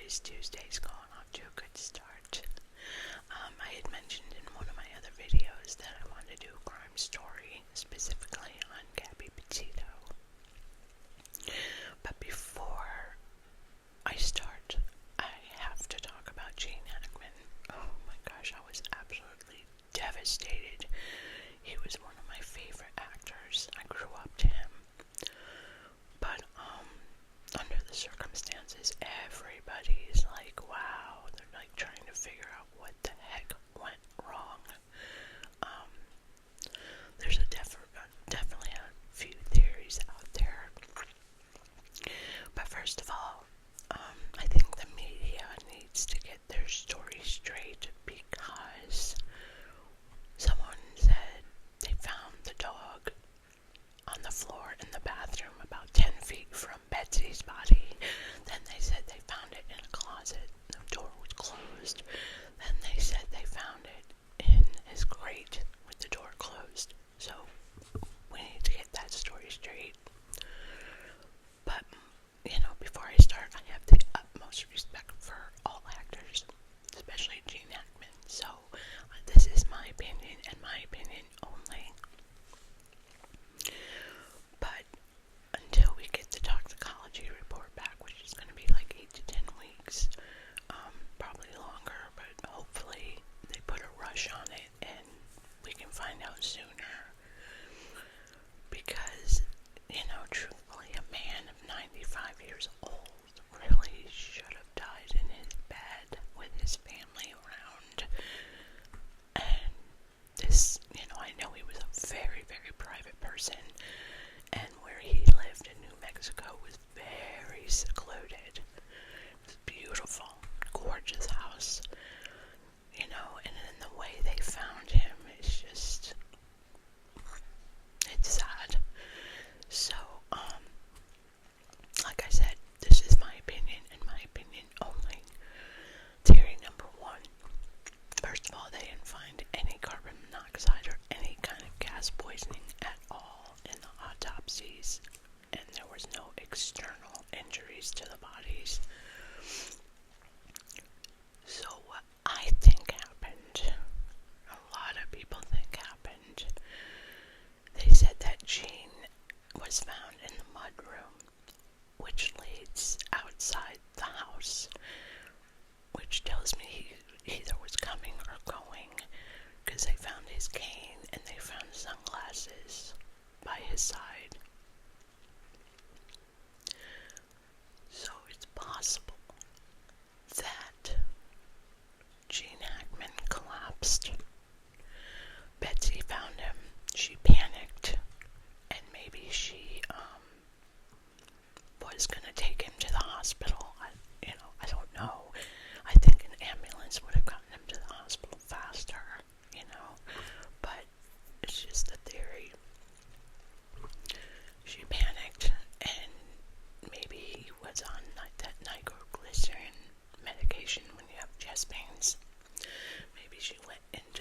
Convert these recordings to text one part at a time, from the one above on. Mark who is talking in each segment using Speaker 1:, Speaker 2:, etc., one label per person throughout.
Speaker 1: today's Tuesday's going off to a good start. I had mentioned in one of my other videos that I wanted to do a crime story, specifically on Gabby Petito. But before I start, I have to talk about Gene Hackman. Oh my gosh, I was absolutely devastated. He was one of my favorite actors. I grew up to him. But, under the circumstances, everybody's like, wow, they're like trying to figure out what the heck went wrong. There's definitely a few theories out there. But first of all, I think the media needs to get their story straight because someone said they found the dog on the floor in the bathroom about 10 feet from Betsy's body. Then they said they found it in a closet. The door was closed. Then they said they found it in his grate with the door closed. So we need to get that story straight. But, before I start, I have the utmost respect for all actors, especially Gene Hackman. So this is my opinion and my opinion only. But until we get the toxicology report back, which is going to be like 8 to 10 weeks, probably longer, but hopefully they put a rush on it and we can find out sooner. Because, truthfully, a man of 95 years old really should have died in his bed with his family around. And this, I know he was a very, very private person, and where he lived in New Mexico was very secluded. It was a beautiful, gorgeous house, and in the way they found him, it's just, it's sad. So, like I said, this is my opinion and my opinion only. Theory number one. First of all, they didn't find any carbon monoxide or any kind of gas poisoning at all in the autopsies, and there was no external injuries to the bodies. So what I think happened, a lot of people think happened, they said that Gene was found in the mudroom, which leads outside the house, which tells me he either was coming or going, because they found his cane and they found sunglasses by his side. So it's possible that Gene Hackman collapsed. Betsy found him. She panicked, and maybe she was gonna take him to the hospital. I don't know. I think an ambulance would have gotten him to the hospital faster, but it's just a theory. She panicked, and maybe he was on that nitroglycerin medication when you have chest pains. Maybe she went into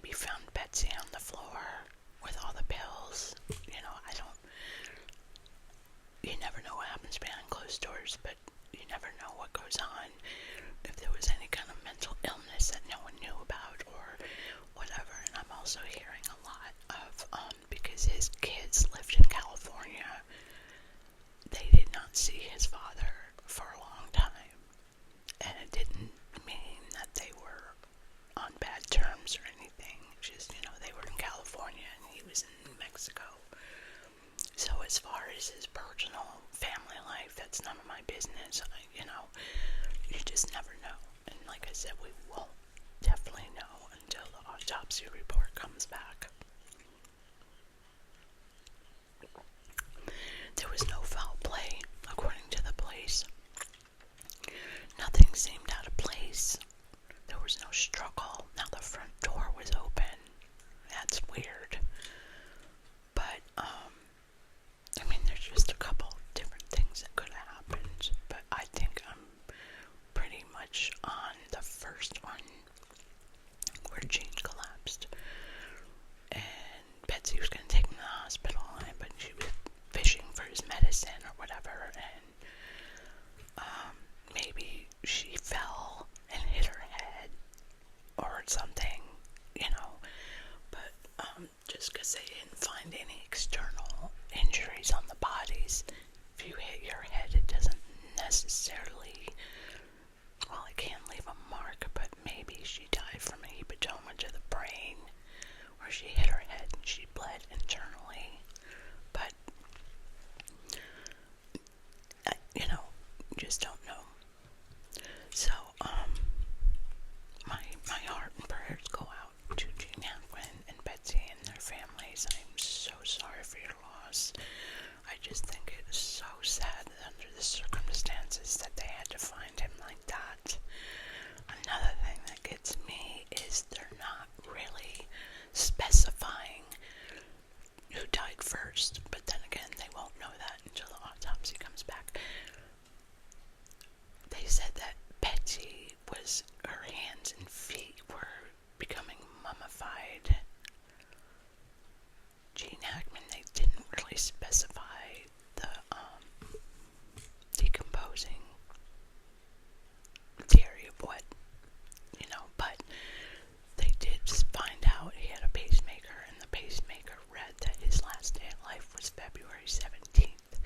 Speaker 1: maybe found Betsy on the floor with all the pills. You never know what happens behind closed doors, but you never know what goes on. If there was any kind of mental illness that no one knew about or whatever. And I'm also hearing a lot of, because his kids lived in California, they did not see his father for a long time. And it didn't mean that they were on bad terms or anything. Just, they were in California and he was in New Mexico. So as far as his personal family life, that's none of my business. You just never know. And like I said, we won't definitely know until the autopsy report comes back. There was no foul play, according to the police. Nothing seemed out of place. There was no struggle. Now the front door was open. That's weird. But, there's just a couple different things that could have happened. But I think I'm pretty much on the first one where Gene collapsed. And Betsy was going to take him to the hospital, but she was fishing for his medicine or whatever. And maybe she fell and hit her head or something, but just because they didn't find any external injuries on the bodies, if you hit your head, it doesn't necessarily, it can leave a mark, but maybe she died from a hepatoma to the brain, or she hit her head and she bled internally, but, just don't know. So, my heart and prayers go out to Gene Hackman and Betsy and their families. I'm so sorry for your loss. I just think it is so sad that under the circumstances that they had to find him like that. Another thing that gets me is they're not really specifying who died first, but then again, they won't know that until the autopsy comes back. They said that Betsy her hands and feet were becoming mummified. Gene Hackman, they didn't really specify the decomposing theory of what, but they did find out he had a pacemaker, and the pacemaker read that his last day of life was February 17th.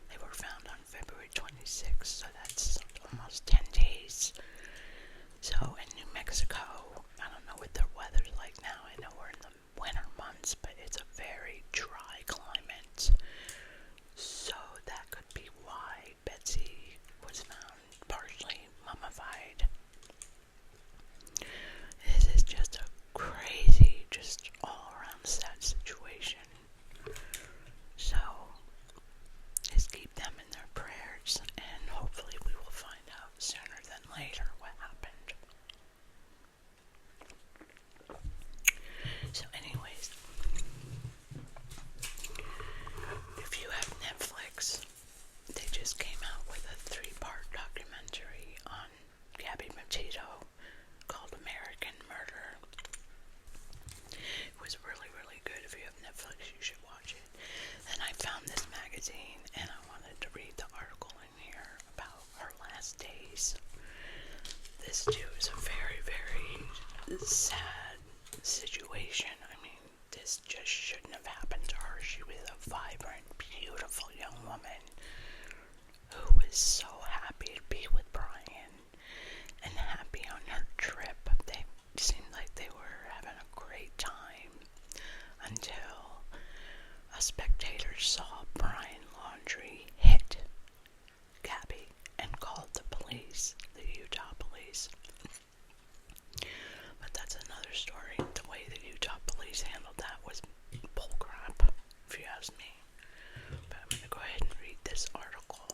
Speaker 1: They were found on February 26th, so that's almost 10 days. So in New Mexico, I don't know what their weather's like now. I know we're in the winter months, but it's a very dry climate. So that could be why Betsy was found partially mummified. This is just a crazy, just all around sad situation. So just keep them in their prayers, and hopefully we will find out sooner than later what happened. So anyways, if you have Netflix, they just came out with a 3-part documentary on Gabby Petito called American Murder. It was really, really good. If you have Netflix, you should watch it. Then I found this magazine, and I wanted to read the article in here about her last days. This too is a very, very sad situation. This just shouldn't have happened to her. She was a vibrant, beautiful young woman who was so happy to be with Brian and happy on her trip. They seemed like they were having a great time until a spectator saw Brian Laundrie hit Gabby and called the police, the Utah police. But that's another story. The way the Utah police handled that was bullcrap, if you ask me. But I'm going to go ahead and read this article.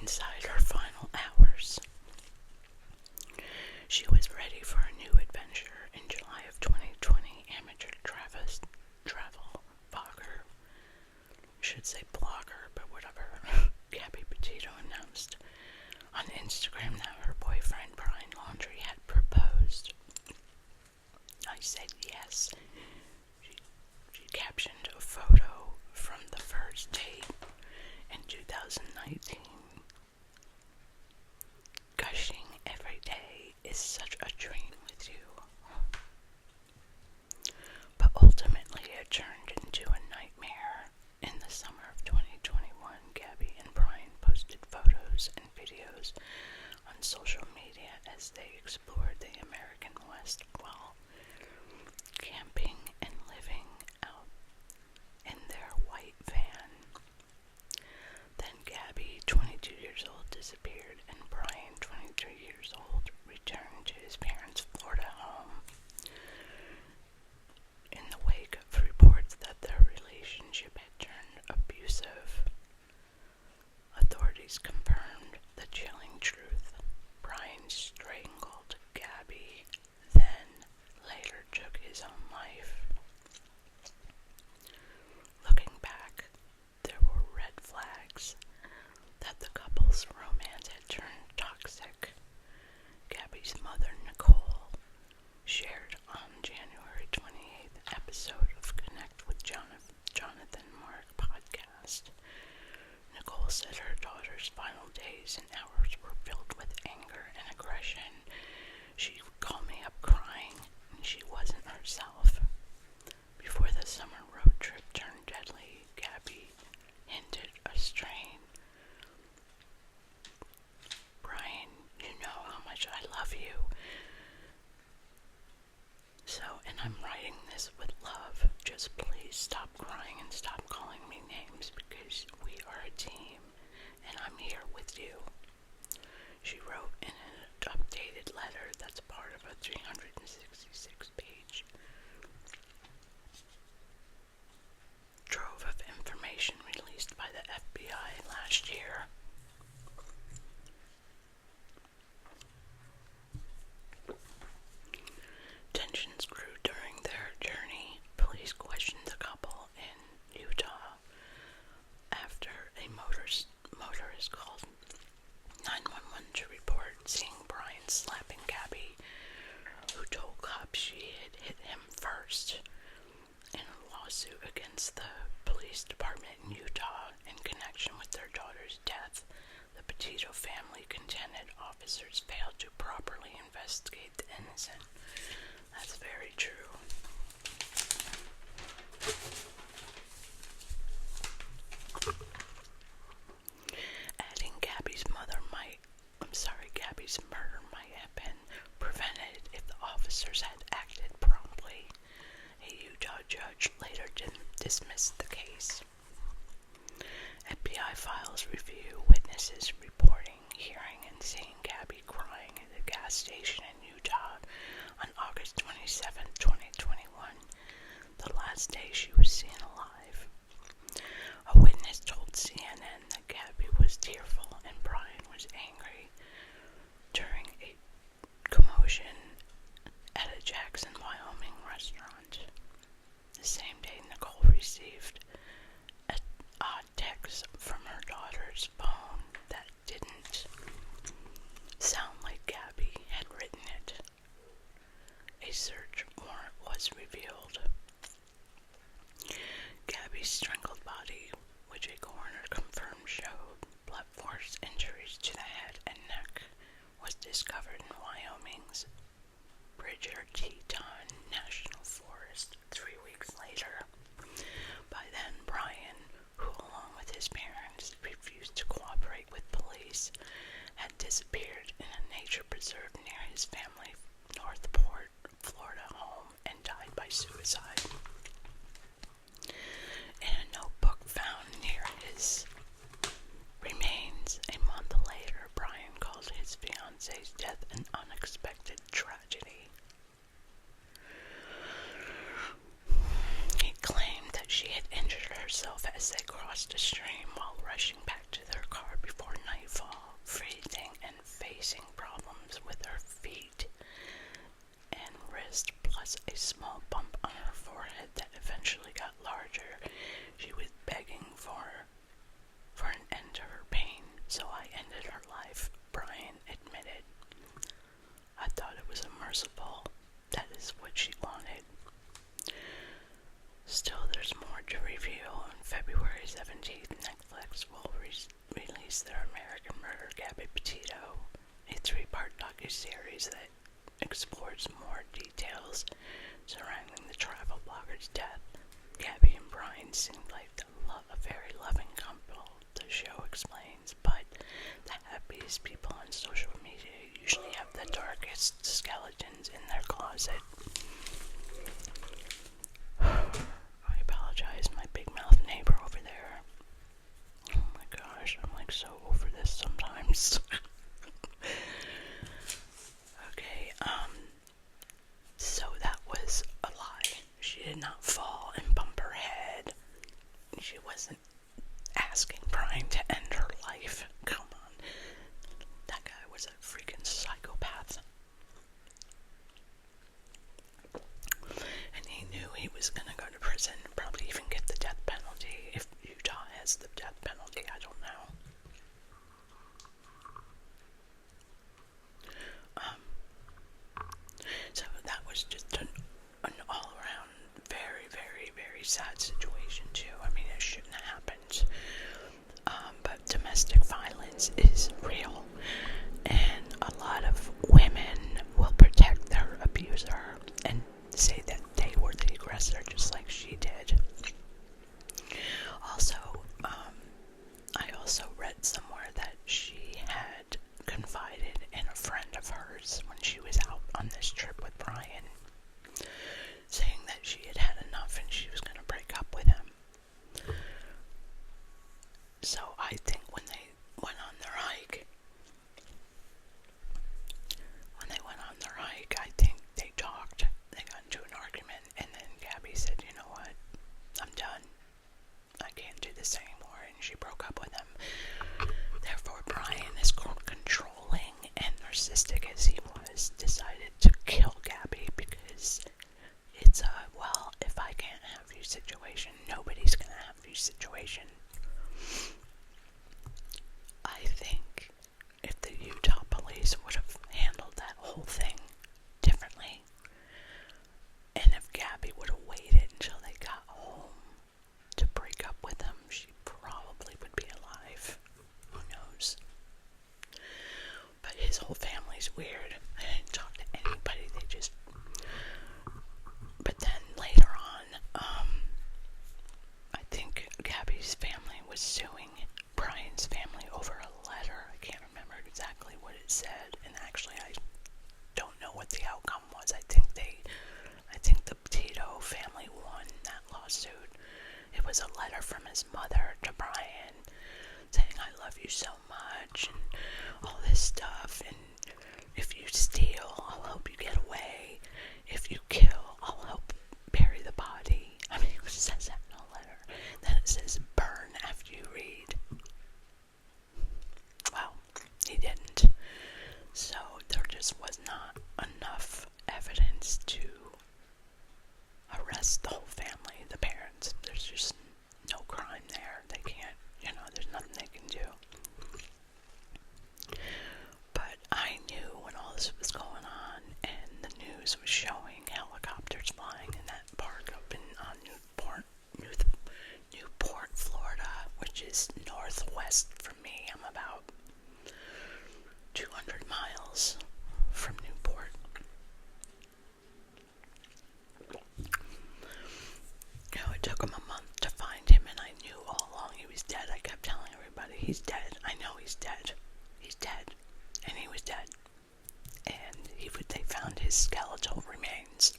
Speaker 1: Inside her final hours. She was ready for a new adventure. In July of 2020, amateur travel blogger, should say blogger, but whatever, Gabby Petito announced Instagram that her boyfriend Brian Laundrie had proposed. I said yes. She captioned a photo from the first date in 2019. Gushing every day is such a dream with you. But ultimately it turned into a nightmare. In the summer of 2021, Gabby and Brian posted photos and videos on social media as they explored the American West while camping and living out in their white van. Then Gabby, 22 years old, disappeared, and Brian, 23 years old, returned to his parents' Florida home. In the wake of reports that their relationship had turned abusive, authorities confirmed the chilling truth. Brian strangled Gabby, then later took his own life. Looking back, there were red flags that the couple's romance had turned toxic. Gabby's mother, Nicole, shared on January 28th episode of Connect with Jonathan Mark podcast. Nicole said her daughter's final days and hours were filled with anger and aggression. She would call me up crying, and she wasn't herself. Before the summer road trip turned deadly, Gabby hinted a strain. Brian, you know how much I love you. So, and I'm writing this with love. Just please stop crying and stop calling me names because we are a team and I'm here with you. She wrote in an updated letter that's part of a 366-page trove of information released by the FBI last year. Tensions grew during their journey. Police questioned the couple in Utah after a motorist called 911 to report seeing Brian slapping Gabby, who told cops she had hit him first. In a lawsuit against the police department in Utah in connection with their daughter's death, the Petito family contended officers failed to properly investigate the innocent. That's very true. Adding Gabby's murder might have been prevented if the officers had acted promptly. A Utah judge later dismissed the case. FBI files review witnesses reporting hearing and seeing Gabby crying at a gas station in Utah on August 27, 2021, the last day she was seen alive. A witness told CNN that Gabby was tearful and Brian was angry during a commotion at a Jackson, Wyoming restaurant. The same day, Nicole received a text from her daughter's phone that didn't sound like Gabby had written it. A search warrant was revealed. Gabby's strangled body, which a coroner confirmed showed blunt force injuries to the head and neck, was discovered in Wyoming's Bridger-Teton National Forest 3 weeks later. By then, Brian, who along with his parents refused to cooperate with police, had disappeared in a nature preserve near his family Northport, Florida home and died by suicide. In a notebook found near his remains a month later, Brian called his fiance's death an unexpected tragedy. He claimed that she had injured herself as they crossed a stream while rushing back to their car before nightfall, freezing and facing problems with her feet and wrist, plus a small bump on her forehead that eventually got larger. She was begging for an end to her pain, so I ended her life, Brian released their American Murder, Gabby Petito, a 3-part docuseries that explores more details surrounding the travel blogger's death. Gabby and Brian seemed like a very loving couple, the show explains, but the happiest people on social media usually have the darkest skeletons in their closet. I apologize, my big mouth neighbor over there. Oh my gosh, I'm like so over this sometimes. Okay, so that was a lie. She did not fall and bump her head. She wasn't asking Brian to end her life. Come on. That guy was a freaking psychopath. And he knew he was gonna go to prison, probably even get the death penalty. If Utah has the death penalty, I don't know. So that was just an all-around very, very, very sad situation too. I mean, it shouldn't have happened. But domestic violence is real, and a lot of women will protect their abuser and say that they were the aggressor, just like she did. Also, I also read somewhere that she had confided in a friend of hers when she was out on this trip with Brian, saying that she had had enough and she was going to break up with him. So I think when they went on their hike, I think they talked, they got into an argument, and then Gabby said, you know what, I'm done. I can't do this anymore, and she broke up with him. Therefore, Brian, as controlling and narcissistic as he was, decided to kill Gabby because it's a, well, if I can't have you situation, nobody's gonna have you situation. I think if the Utah police would have handled that whole thing differently, and if Gabby would have waited until they got home to break up with him, she probably would be alive. Who knows? But his whole family's weird. I didn't talk to anybody. They just... But then later on, I think Gabby's family was suing Brian's family over a letter. I can't remember exactly what it said, and actually I don't know what the outcome was. I think the Petito family won that lawsuit. It was a letter from his mother to Brian saying, I love you so much, and all this stuff, and if you steal, I'll help you get away. If you kill, I'll help bury the body. I mean, it says that in a letter. Then it says, burn after you read. Well, he didn't. So there just was not enough evidence to arrest the whole family, the parents. There's just no crime there. They can't, there's nothing they can do. But I knew when all this was going on and the news was showing helicopters flying in that park up in Newport, Florida, which is northwest from me. I'm about 200 miles from Newport. It took him a month to find him, and I knew all along he was dead. I kept telling everybody, he's dead. I know he's dead. He's dead. And he was dead. And they found his skeletal remains.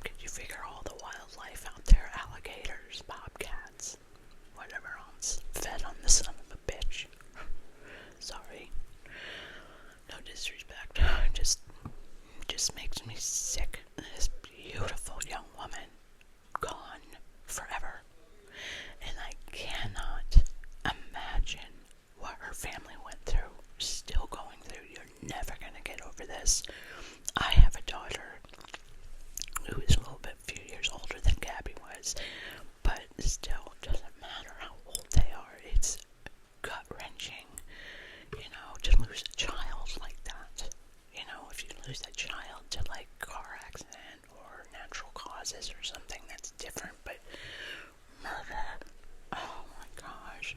Speaker 1: Because you figure all the wildlife out there, alligators, bobcats, whatever else, fed on the son of a bitch. Sorry. No disrespect. Just makes me sick. This beautiful young woman gone forever. And I cannot imagine what her family went through, still going through. You're never going to get over this. I have a daughter who is a little bit, few years older than Gabby was, but still, it doesn't matter how old they are. It's gut-wrenching, to lose a child like that. If you lose a child to, like, car accident or natural causes or something, that's different, but murder, oh my gosh.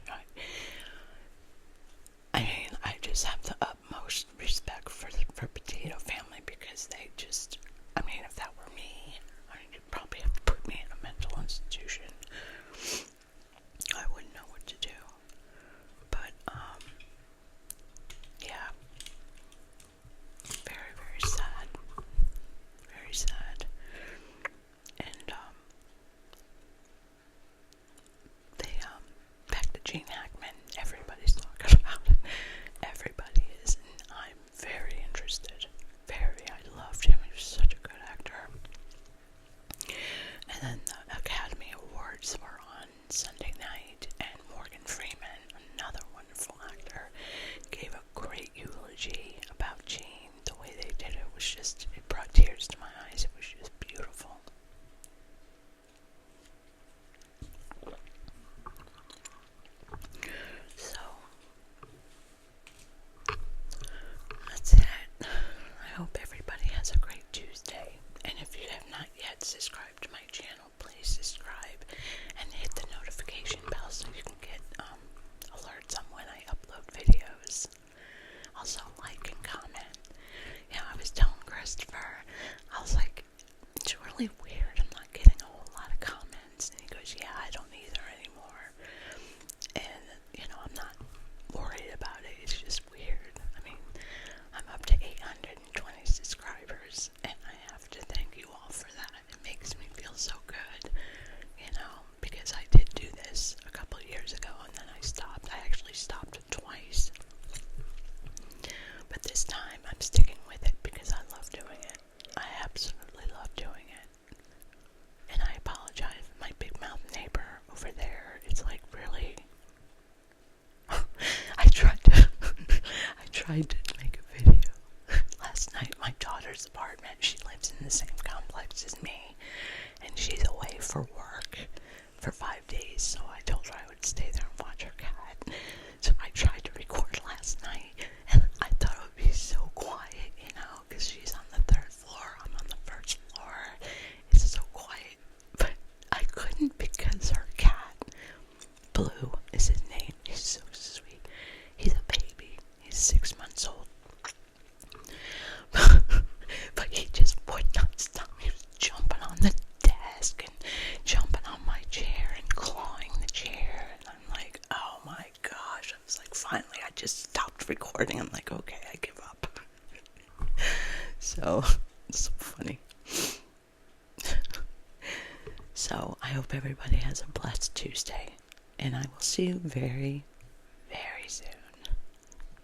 Speaker 1: also like and comment. You know, I was telling Christopher, I was like, it's really weird. I'm not getting a whole lot of comments. And he goes, yeah, I don't either anymore. And, you know, I'm not worried about it. It's just weird. I mean, I'm up to 820 subscribers, and I have to thank you all for that. It makes me feel so good, you know, because I did do this a couple of years ago, and then I stopped. I actually stopped twice. But this time, I'm sticking with it because I love doing it. I absolutely love doing it. And I apologize, my big mouth neighbor over there, it's like really... I tried to make a video last night. My daughter's apartment, she lives in the same complex as me, and she's away for work for 5 days, so I told her I would stay there and watch her cat. So I tried to record last night, and I thought it would be so quiet, you know, because she's on the 3rd floor, I'm on the 1st floor. It's so quiet, but I couldn't because her cat, Blue is his name, he's so sweet. He's a baby, he's 6 months old. But he just would not stop. He was jumping on the desk and jumping on my chair and clawing the chair, and I'm like, oh my gosh. I was like, finally, I just stopped recording. I'm like, okay, I give up. So, it's so funny. So, I hope everybody has a blessed Tuesday, and I will see you very, very soon.